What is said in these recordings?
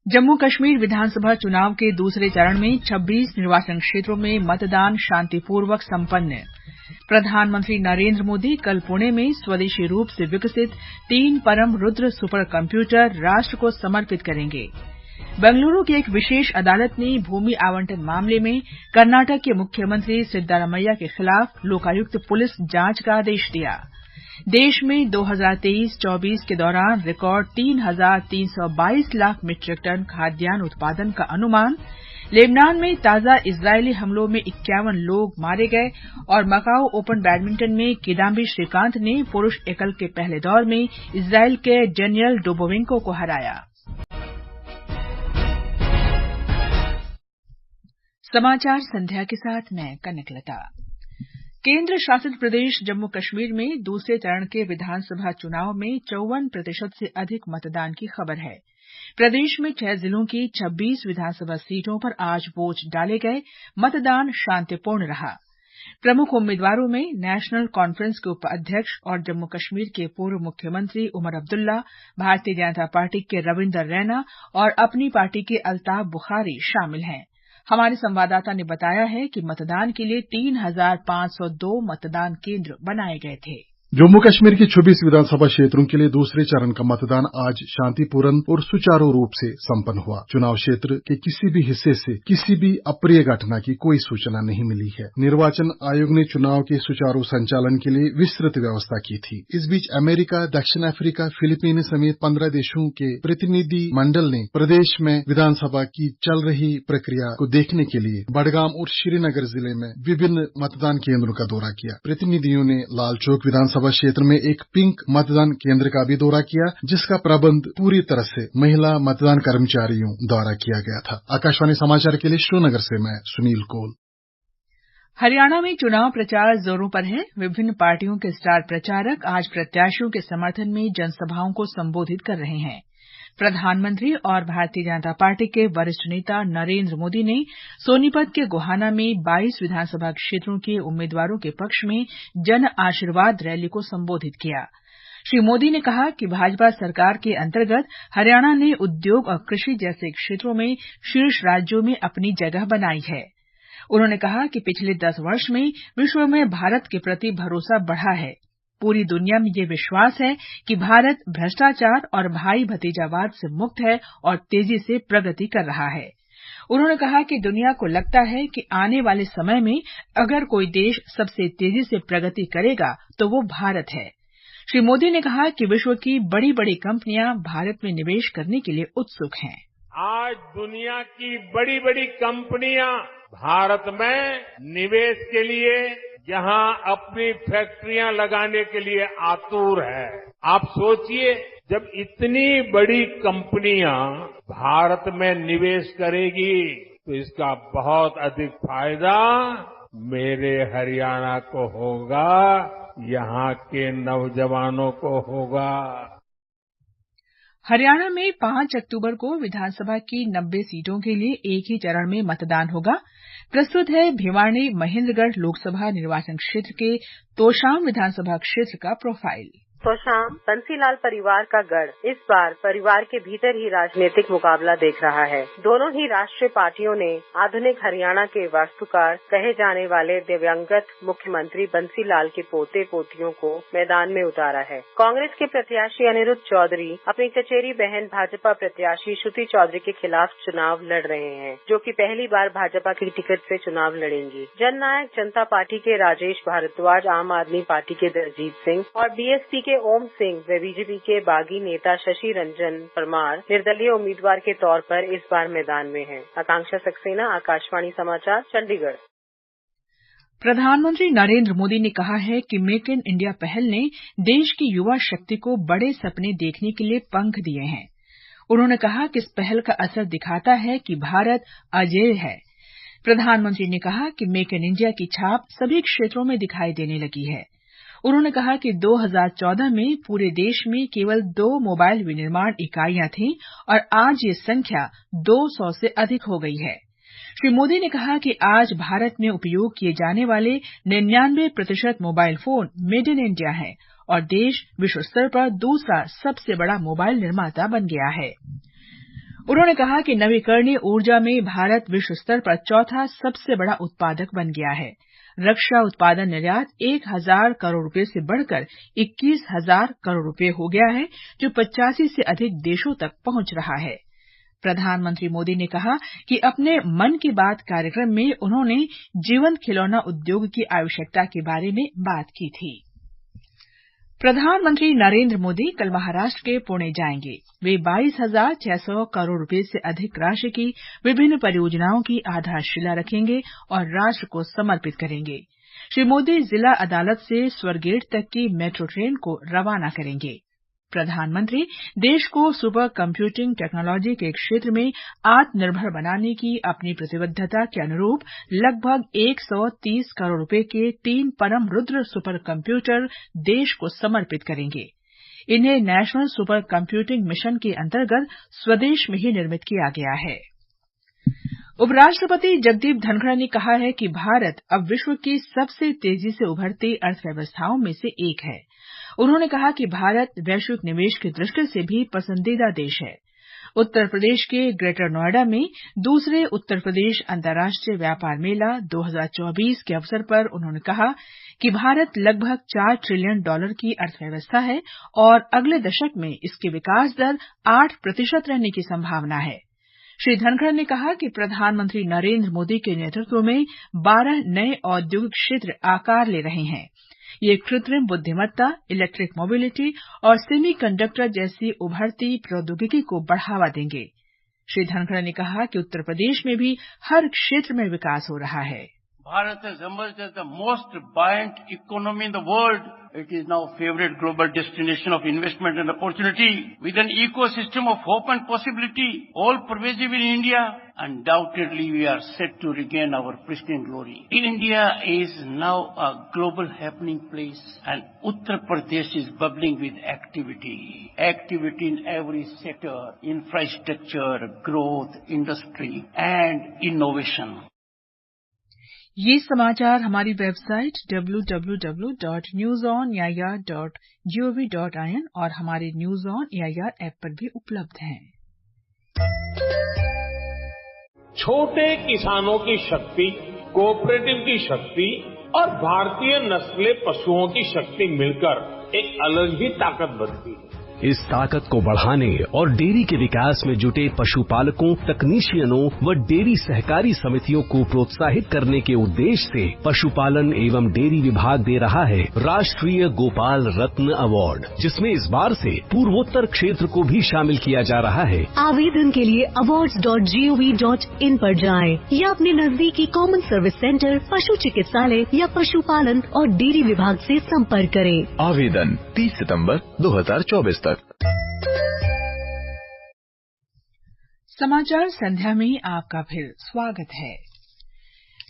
जम्मू कश्मीर विधानसभा चुनाव के दूसरे चरण में 26 निर्वाचन क्षेत्रों में मतदान शांतिपूर्वक संपन्न। प्रधानमंत्री नरेंद्र मोदी कल पुणे में स्वदेशी रूप से विकसित 3 परम रुद्र सुपर कंप्यूटर राष्ट्र को समर्पित करेंगे। बेंगलुरु की एक विशेष अदालत ने भूमि आवंटन मामले में कर्नाटक के मुख्यमंत्री सिद्दारमैया के खिलाफ लोकायुक्त पुलिस जांच का आदेश दिया। देश में 2023-24 के दौरान रिकॉर्ड 3,322 लाख मीट्रिक टन खाद्यान्न उत्पादन का अनुमान। लेबनान में ताजा इजरायली हमलों में 51 लोग मारे गए और मकाऊ ओपन बैडमिंटन में किदाम्बी श्रीकांत ने पुरुष एकल के पहले दौर में इजरायल के डेनियल डोबोविंको को हराया। समाचार संध्या के साथ मैं कनकलता। केंद्र शासित प्रदेश जम्मू कश्मीर में दूसरे चरण के विधानसभा चुनाव में 54% से अधिक मतदान की खबर है। प्रदेश में 6 जिलों की 26 विधानसभा सीटों पर आज वोट डाले गए। मतदान शांतिपूर्ण रहा। प्रमुख उम्मीदवारों में नेशनल कॉन्फ्रेंस के उपाध्यक्ष और जम्मू कश्मीर के पूर्व मुख्यमंत्री उमर अब्दुल्ला, भारतीय जनता पार्टी के रविंदर रैना और अपनी पार्टी के अल्ताफ बुखारी शामिल हैं। हमारे संवाददाता ने बताया है कि मतदान के लिए 3,502 मतदान केंद्र बनाए गए थे। जम्मू कश्मीर की 26 विधानसभा क्षेत्रों के लिए दूसरे चरण का मतदान आज शांतिपूर्ण और सुचारू रूप से संपन्न हुआ। चुनाव क्षेत्र के किसी भी हिस्से से किसी भी अप्रिय घटना की कोई सूचना नहीं मिली है। निर्वाचन आयोग ने चुनाव के सुचारू संचालन के लिए विस्तृत व्यवस्था की थी। इस बीच अमेरिका, दक्षिण अफ्रीका, फिलीपीन समेत 15 देशों के प्रतिनिधि मंडल ने प्रदेश में विधानसभा की चल रही प्रक्रिया को देखने के लिए बडगाम और श्रीनगर जिले में विभिन्न मतदान केंद्रों का दौरा किया। प्रतिनिधियों ने लाल चौक विधानसभा क्षेत्र में एक पिंक मतदान केंद्र का भी दौरा किया, जिसका प्रबंध पूरी तरह से महिला मतदान कर्मचारियों द्वारा किया गया था। आकाशवाणी समाचार के लिए श्रीनगर से मैं सुनील कौल। हरियाणा में चुनाव प्रचार जोरों पर है। विभिन्न पार्टियों के स्टार प्रचारक आज प्रत्याशियों के समर्थन में जनसभाओं को संबोधित कर रहे हैं। प्रधानमंत्री और भारतीय जनता पार्टी के वरिष्ठ नेता नरेंद्र मोदी ने सोनीपत के गोहाना में 22 विधानसभा क्षेत्रों के उम्मीदवारों के पक्ष में जन आशीर्वाद रैली को संबोधित किया। श्री मोदी ने कहा कि भाजपा सरकार के अंतर्गत हरियाणा ने उद्योग और कृषि जैसे क्षेत्रों में शीर्ष राज्यों में अपनी जगह बनाई है। उन्होंने कहा कि पिछले 10 वर्ष में विश्व में भारत के प्रति भरोसा बढ़ा है। पूरी दुनिया में ये विश्वास है कि भारत भ्रष्टाचार और भाई भतीजावाद से मुक्त है और तेजी से प्रगति कर रहा है। उन्होंने कहा कि दुनिया को लगता है कि आने वाले समय में अगर कोई देश सबसे तेजी से प्रगति करेगा तो वो भारत है। श्री मोदी ने कहा कि विश्व की बड़ी बड़ी कंपनियां भारत में निवेश करने के लिए उत्सुक हैं। आज दुनिया की बड़ी बड़ी कंपनियां भारत में निवेश के लिए यहां अपनी फैक्ट्रियां लगाने के लिए आतुर है। आप सोचिए, जब इतनी बड़ी कंपनियां भारत में निवेश करेगी तो इसका बहुत अधिक फायदा मेरे हरियाणा को होगा, यहां के नौजवानों को होगा। हरियाणा में 5 अक्टूबर को विधानसभा की 90 सीटों के लिए एक ही चरण में मतदान होगा। प्रस्तुत है भिवानी महेंद्रगढ़ लोकसभा निर्वाचन क्षेत्र के तोशाम विधानसभा क्षेत्र का प्रोफाइल। तोशाम बंसीलाल परिवार का गढ़ इस बार परिवार के भीतर ही राजनीतिक मुकाबला देख रहा है। दोनों ही राष्ट्रीय पार्टियों ने आधुनिक हरियाणा के वास्तुकार कहे जाने वाले दिवंगत मुख्यमंत्री बंसीलाल के पोते पोतियों को मैदान में उतारा है। कांग्रेस के प्रत्याशी अनिरुद्ध चौधरी अपनी चचेरी बहन भाजपा प्रत्याशी श्रुति चौधरी के खिलाफ चुनाव लड़ रहे हैं, जो कि पहली बार भाजपा की टिकट से चुनाव लड़ेंगी। जननायक जनता पार्टी के राजेश भारद्वाज, आम आदमी पार्टी के दलजीत सिंह और बीएसपी के ओम सिंह व बीजेपी के बागी नेता शशि रंजन परमार निर्दलीय उम्मीदवार के तौर पर इस बार मैदान में हैं। आकांक्षा सक्सेना, आकाशवाणी समाचार, चंडीगढ़। प्रधानमंत्री नरेंद्र मोदी ने कहा है कि मेक इन इंडिया पहल ने देश की युवा शक्ति को बड़े सपने देखने के लिए पंख दिए हैं। उन्होंने कहा कि इस पहल का असर दिखाता है कि भारत अजेय है। प्रधानमंत्री ने कहा कि मेक इन इंडिया की छाप सभी क्षेत्रों में दिखाई देने लगी है। उन्होंने कहा कि 2014 में पूरे देश में केवल 2 मोबाइल विनिर्माण इकाइयां थीं और आज ये संख्या 200 से अधिक हो गई है। श्री मोदी ने कहा कि आज भारत में उपयोग किए जाने वाले 99% mobile phone made in India हैं और देश विश्व स्तर पर दूसरा सबसे बड़ा मोबाइल निर्माता बन गया है। उन्होंने कहा कि नवीकरणीय ऊर्जा में भारत विश्व स्तर पर चौथा सबसे बड़ा उत्पादक बन गया है। रक्षा उत्पादन निर्यात 1,000 करोड़ रुपए से बढ़कर 21,000 करोड़ रुपए हो गया है, जो 85 से अधिक देशों तक पहुंच रहा है। प्रधानमंत्री मोदी ने कहा कि अपने मन की बात कार्यक्रम में उन्होंने जीवंत खिलौना उद्योग की आवश्यकता के बारे में बात की थी। प्रधानमंत्री नरेंद्र मोदी कल महाराष्ट्र के पुणे जाएंगे। वे 22,600 करोड़ रुपए से अधिक राशि की विभिन्न परियोजनाओं की आधारशिला रखेंगे और राष्ट्र को समर्पित करेंगे। श्री मोदी जिला अदालत से स्वरगेट तक की मेट्रो ट्रेन को रवाना करेंगे। प्रधानमंत्री देश को सुपर कंप्यूटिंग टेक्नोलॉजी के क्षेत्र में आत्मनिर्भर बनाने की अपनी प्रतिबद्धता के अनुरूप लगभग 130 करोड़ रुपए के 3 परम रुद्र सुपर कंप्यूटर देश को समर्पित करेंगे। इन्हें नेशनल सुपर कंप्यूटिंग मिशन के अंतर्गत स्वदेश में ही निर्मित किया गया है। उपराष्ट्रपति जगदीप धनखड़ ने कहा है कि भारत अब विश्व की सबसे तेजी से उभरती अर्थव्यवस्थाओं में से एक है। उन्होंने कहा कि भारत वैश्विक निवेश की दृष्टि से भी पसंदीदा देश है। उत्तर प्रदेश के ग्रेटर नोएडा में दूसरे उत्तर प्रदेश अंतर्राष्ट्रीय व्यापार मेला 2024 के अवसर पर उन्होंने कहा कि भारत लगभग $4 ट्रिलियन की अर्थव्यवस्था है और अगले दशक में इसकी विकास दर 8% रहने की संभावना है। श्री धनखड़ ने कहा कि प्रधानमंत्री नरेंद्र मोदी के नेतृत्व में 12 नए औद्योगिक क्षेत्र आकार ले रहे हैं। ये कृत्रिम बुद्धिमत्ता, इलेक्ट्रिक मोबिलिटी और सेमीकंडक्टर जैसी उभरती प्रौद्योगिकी को बढ़ावा देंगे। श्री धनखड़ ने कहा कि उत्तर प्रदेश में भी हर क्षेत्र में विकास हो रहा है। Bharat has emerged as the most buoyant economy in the world. It is now a favorite global destination of investment and opportunity with an ecosystem of hope and possibility, all pervasive in India. Undoubtedly, we are set to regain our pristine glory. India is now a global happening place and Uttar Pradesh is bubbling with activity. Activity in every sector, infrastructure, growth, industry and innovation. ये समाचार हमारी website www.newsonair.gov.in और हमारे news on AIR app पर भी उपलब्ध हैं। छोटे किसानों की शक्ति, कोऑपरेटिव की शक्ति और भारतीय नस्ले पशुओं की शक्ति मिलकर एक अलग ही ताकत बनती है। इस ताकत को बढ़ाने और डेयरी के विकास में जुटे पशुपालकों, तकनीशियनों व डेयरी सहकारी समितियों को प्रोत्साहित करने के उद्देश्य से पशुपालन एवं डेयरी विभाग दे रहा है राष्ट्रीय गोपाल रत्न अवार्ड, जिसमें इस बार से पूर्वोत्तर क्षेत्र को भी शामिल किया जा रहा है। आवेदन के लिए awards.gov.in पर जाएं या अपने नजदीकी कॉमन सर्विस सेंटर, पशु चिकित्सालय या पशुपालन और डेयरी विभाग से संपर्क करें। आवेदन 30 सितंबर 2024 तक। समाचार संध्या में आपका फिर स्वागत है।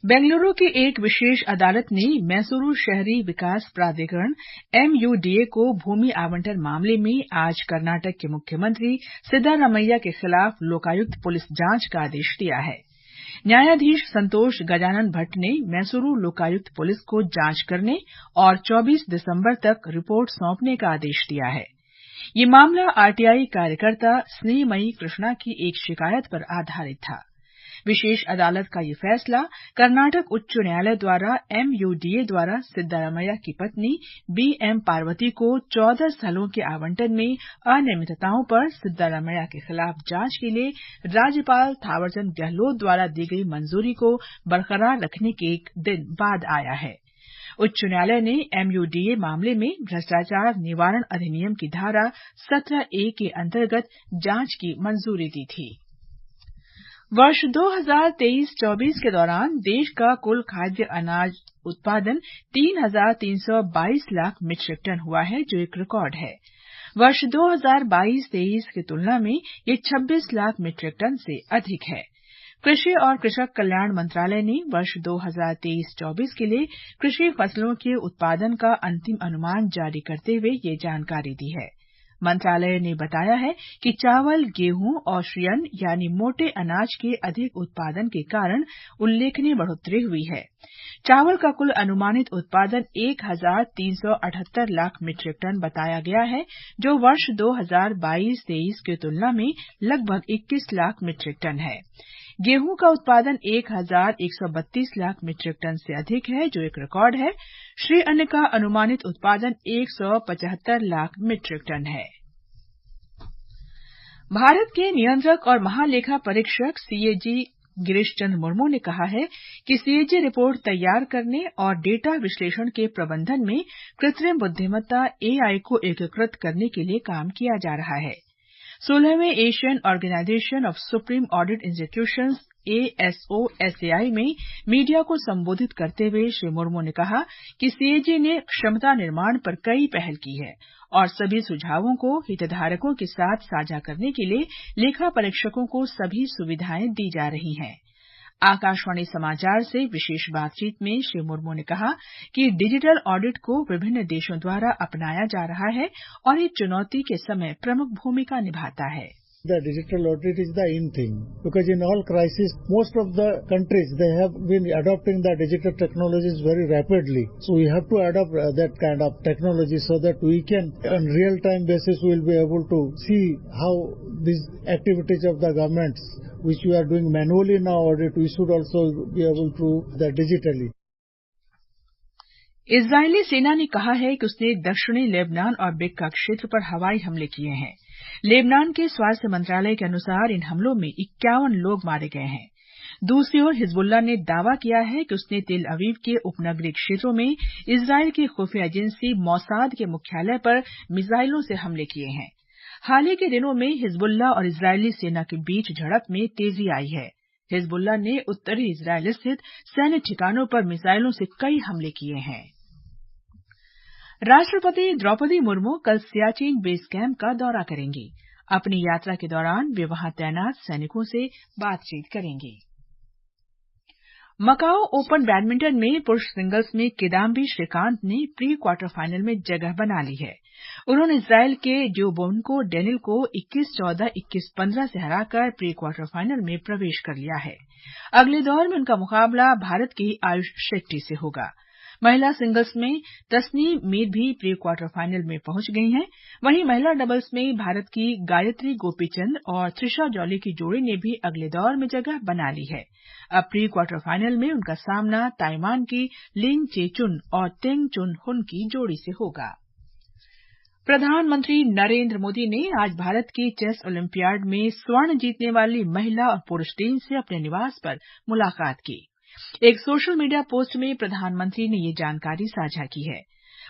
बेंगलुरु की एक विशेष अदालत ने मैसूरू शहरी विकास प्राधिकरण MUDA को भूमि आवंटन मामले में आज कर्नाटक के मुख्यमंत्री सिद्धारमैया के खिलाफ लोकायुक्त पुलिस जांच का आदेश दिया है। न्यायाधीश संतोष गजानन भट्ट ने मैसूरू लोकायुक्त पुलिस को जांच करने और 24 दिसंबर तक रिपोर्ट सौंपने का आदेश दिया है। ये मामला आरटीआई कार्यकर्ता स्नेहमयी कृष्णा की एक शिकायत पर आधारित था। विशेष अदालत का ये फैसला कर्नाटक उच्च न्यायालय द्वारा MUDA द्वारा सिद्धारमैया की पत्नी BM पार्वती को 14 स्थलों के आवंटन में अनियमितताओं पर सिद्धारमैया के खिलाफ जांच के लिए राज्यपाल थावरचंद गहलोत द्वारा दी गई मंजूरी को बरकरार रखने के एक दिन बाद आया है। उच्च न्यायालय ने MUDA मामले में भ्रष्टाचार निवारण अधिनियम की धारा 17A के अंतर्गत जांच की मंजूरी दी थी। वर्ष 2023-24 के दौरान देश का कुल खाद्य अनाज उत्पादन 3,322 लाख मीट्रिक टन हुआ है, जो एक रिकॉर्ड है। वर्ष 2022-23 की तुलना में ये 26 लाख मीट्रिक टन से अधिक है। कृषि और कृषक कल्याण मंत्रालय ने वर्ष 2023-24 के लिए कृषि फसलों के उत्पादन का अंतिम अनुमान जारी करते हुए ये जानकारी दी है। मंत्रालय ने बताया है कि चावल, गेहूं और श्रीअन्न यानी मोटे अनाज के अधिक उत्पादन के कारण उल्लेखनीय बढ़ोतरी हुई है। चावल का कुल अनुमानित उत्पादन 1,378 लाख मीट्रिक टन बताया गया है, जो वर्ष 2022-23 की तुलना में लगभग 21 लाख मीट्रिक टन है। गेहूं का उत्पादन 1,132 लाख मीट्रिक टन से अधिक है, जो एक रिकॉर्ड है। श्रीअन्न का अनुमानित उत्पादन 175 लाख मीट्रिक टन है। भारत के नियंत्रक और महालेखा परीक्षक सीएजी गिरीश चंद्र मुर्मू ने कहा है कि सीएजी रिपोर्ट तैयार करने और डेटा विश्लेषण के प्रबंधन में कृत्रिम बुद्धिमत्ता एआई को एकीकृत करने के लिए काम किया जा रहा है। 16वें Asian Organisation of Supreme Audit Institutions ASOSAI में मीडिया को संबोधित करते हुए श्री मुर्मू ने कहा कि सीएजी ने क्षमता निर्माण पर कई पहल की है और सभी सुझावों को हितधारकों के साथ साझा करने के लिए लेखा परीक्षकों को सभी सुविधाएं दी जा रही हैं। आकाशवाणी समाचार से विशेष बातचीत में श्री मुर्मू ने कहा कि डिजिटल ऑडिट को विभिन्न देशों द्वारा अपनाया जा रहा है और ये चुनौती के समय प्रमुख भूमिका निभाता है। The digital audit is the in thing because in all crises, most of the countries they have been adopting the digital technologies very rapidly. So we have to adopt that kind of technology so that we can, on real-time basis, we will be able to see how these activities of the governments, which we are doing manually now audit, we should also be able to do that digitally. Israeli सेना ने कहा है कि उसने दक्षिणी Lebanon और बेका क्षेत्र पर हवाई हमले किए हैं। लेबनान के स्वास्थ्य मंत्रालय के अनुसार इन हमलों में 51 लोग मारे गए हैं। दूसरी ओर हिजबुल्लाह ने दावा किया है कि उसने तेल अवीव के उपनगरीय क्षेत्रों में इजरायल की खुफिया एजेंसी मोसाद के मुख्यालय पर मिसाइलों से हमले किए हैं। हाल ही के दिनों में हिजबुल्लाह और इजरायली सेना के बीच झड़प में तेजी आई है। हिजबुल्लाह ने उत्तरी इजरायल स्थित सैन्य ठिकानों पर मिसाइलों से कई हमले किए हैं। राष्ट्रपति द्रौपदी मुर्मू कल सियाचिन बेस कैंप का दौरा करेंगी। अपनी यात्रा के दौरान वे वहां तैनात सैनिकों से बातचीत करेंगी। मकाओ ओपन बैडमिंटन में पुरुष सिंगल्स में किदाम्बी श्रीकांत ने प्री क्वार्टर फाइनल में जगह बना ली है। उन्होंने इजरायल के ड्यूबोन्को डेनिल को 21-14, 21-15 से हराकर प्री क्वार्टर फाइनल में प्रवेश कर लिया है। अगले दौर में उनका मुकाबला भारत की आयुष शेट्टी से होगा। महिला सिंगल्स में तस्नीम मीर भी प्री क्वार्टर फाइनल में पहुंच गई हैं। वहीं महिला डबल्स में भारत की गायत्री गोपीचंद और त्रिशा जॉली की जोड़ी ने भी अगले दौर में जगह बना ली है। अब प्री क्वार्टर फाइनल में उनका सामना ताइवान की लिंग चेचुन और तेंग चुन हुन की जोड़ी से होगा। प्रधानमंत्री नरेंद्र मोदी ने आज भारत की चेस ओलंपियाड में स्वर्ण जीतने वाली महिला और पुरुष टीम से अपने निवास पर मुलाकात की। एक सोशल मीडिया पोस्ट में प्रधानमंत्री ने ये जानकारी साझा की है।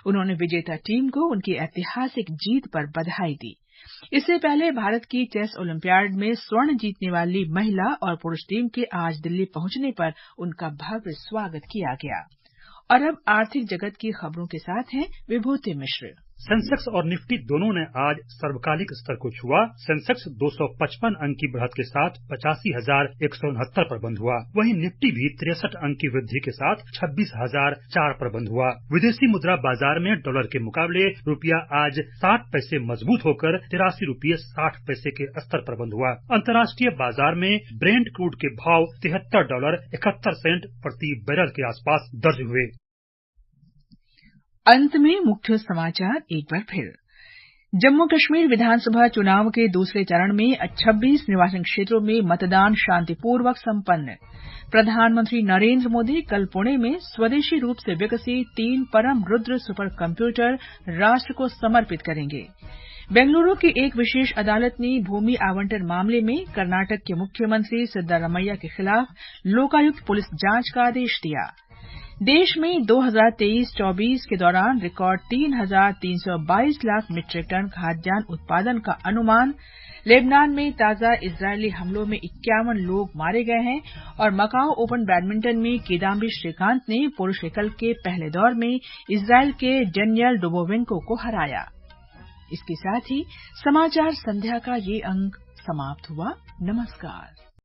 उन्होंने विजेता टीम को उनकी ऐतिहासिक जीत पर बधाई दी। इससे पहले भारत की चेस ओलंपियाड में स्वर्ण जीतने वाली महिला और पुरुष टीम के आज दिल्ली पहुंचने पर उनका भव्य स्वागत किया गया। और अब आर्थिक जगत की खबरों के साथ हैं विभूति मिश्र। सेंसेक्स और निफ्टी दोनों ने आज सर्वकालिक स्तर को छुआ। सेंसेक्स 255 अंक की बढ़त के साथ 85,169 पर बंद हुआ। वहीं निफ्टी भी 63 अंक की वृद्धि के साथ 26,004 पर बंद हुआ। विदेशी मुद्रा बाजार में डॉलर के मुकाबले रुपया आज 60 पैसे मजबूत होकर 83 रुपये 60 पैसे के स्तर पर बंद हुआ। अंतर्राष्ट्रीय बाजार में ब्रेंट क्रूड के भाव $73.71 प्रति बैरल के आसपास दर्ज हुए। अंत में मुख्य समाचार एक बार फिर। जम्मू कश्मीर विधानसभा चुनाव के दूसरे चरण में 26 निर्वाचन क्षेत्रों में मतदान शांतिपूर्वक संपन्न। प्रधानमंत्री नरेंद्र मोदी कल पुणे में स्वदेशी रूप से विकसित 3 परम रुद्र सुपर कंप्यूटर राष्ट्र को समर्पित करेंगे। बेंगलुरु की एक विशेष अदालत ने भूमि आवंटन मामले में कर्नाटक के मुख्यमंत्री सिद्धारमैया के खिलाफ लोकायुक्त पुलिस जांच का आदेश दिया। देश में 2023-24 के दौरान रिकॉर्ड 3,322 लाख मीट्रिक टन खाद्यान्न उत्पादन का अनुमान। लेबनान में ताजा इजरायली हमलों में 51 लोग मारे गए हैं और मकाओ ओपन बैडमिंटन में किदाम्बी श्रीकांत ने पुरुष एकल के पहले दौर में इजरायल के डेनियल डुबोवेंको को हराया। इसके साथ ही समाचार संध्या का ये अंक समाप्त हुआ। नमस्कार।